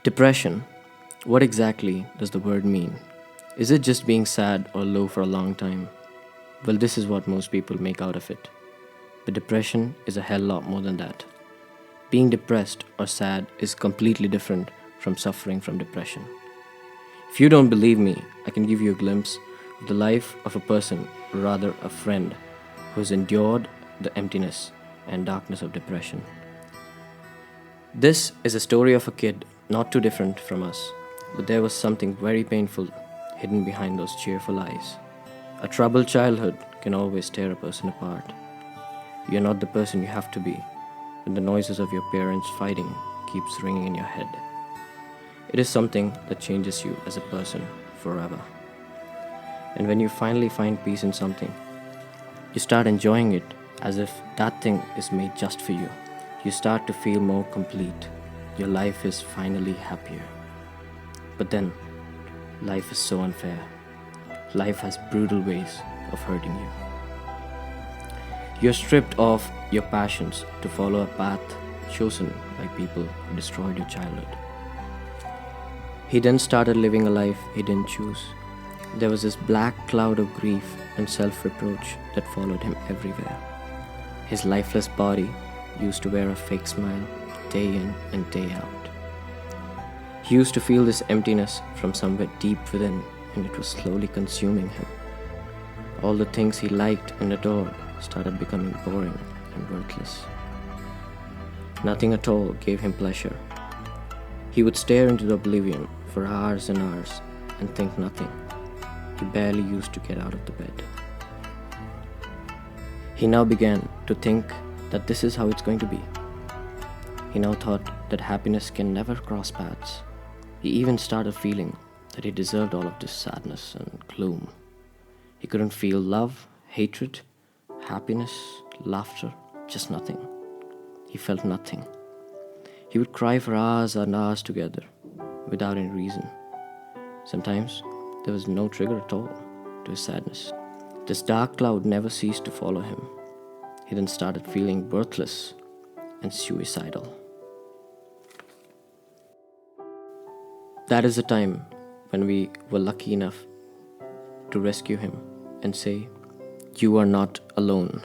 Depression. What exactly does the word mean? Is it just being sad or low for a long time? Well, this is what most people make out of it. But depression is a hell lot more than that. Being depressed or sad is completely different from suffering from depression. If you don't believe me, I can give you a glimpse of the life of a person, or rather a friend, who has endured the emptiness and darkness of depression. This is a story of a kid not too different from us, but there was something very painful hidden behind those cheerful eyes. A troubled childhood can always tear a person apart. You're not the person you have to be when the noises of your parents fighting keeps ringing in your head. It is something that changes you as a person forever. And when you finally find peace in something, you start enjoying it as if that thing is made just for you. You start to feel more complete. Your life is finally happier. But then, life is so unfair. Life has brutal ways of hurting you. You're stripped of your passions to follow a path chosen by people who destroyed your childhood. He then started living a life he didn't choose. There was this black cloud of grief and self-reproach that followed him everywhere. His lifeless body used to wear a fake smile day in and day out. He used to feel this emptiness from somewhere deep within, and it was slowly consuming him. All the things he liked and adored started becoming boring and worthless. Nothing at all gave him pleasure. He would stare into the oblivion for hours and hours and think nothing. He barely used to get out of the bed. He now began to think that this is how it's going to be. He now thought that happiness can never cross paths. He even started feeling that he deserved all of this sadness and gloom. He couldn't feel love, hatred, happiness, laughter, just nothing. He felt nothing. He would cry for hours and hours together, without any reason. Sometimes there was no trigger at all to his sadness. This dark cloud never ceased to follow him. He then started feeling worthless and suicidal. That is the time when we were lucky enough to rescue him and say, "You are not alone."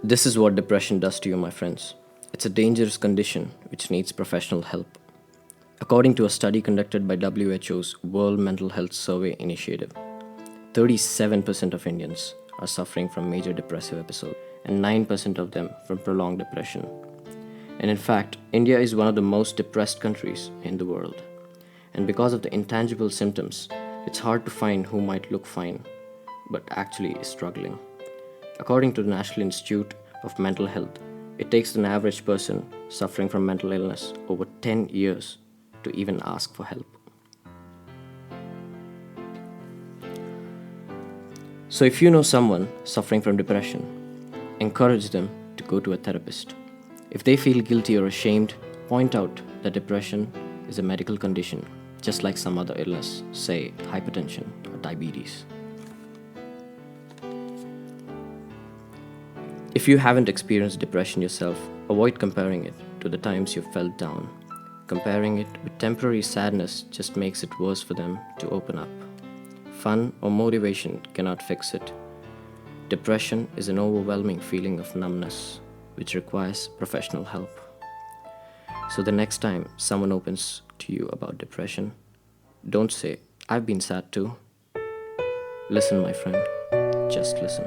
This is what depression does to you, my friends. It's a dangerous condition which needs professional help. According to a study conducted by WHO's World Mental Health Survey Initiative, 37% of Indians are suffering from major depressive episodes, and 9% of them from prolonged depression. And in fact, India is one of the most depressed countries in the world. And because of the intangible symptoms, it's hard to find who might look fine, but actually is struggling. According to the National Institute of Mental Health, it takes an average person suffering from mental illness over 10 years to even ask for help. So if you know someone suffering from depression, encourage them to go to a therapist. If they feel guilty or ashamed, point out that depression is a medical condition, just like some other illness, say hypertension or diabetes. If you haven't experienced depression yourself, avoid comparing it to the times you felt down. Comparing it with temporary sadness just makes it worse for them to open up. Fun or motivation cannot fix it. Depression is an overwhelming feeling of numbness, which requires professional help. So the next time someone opens to you about depression, don't say, "I've been sad too." Listen, my friend, just listen.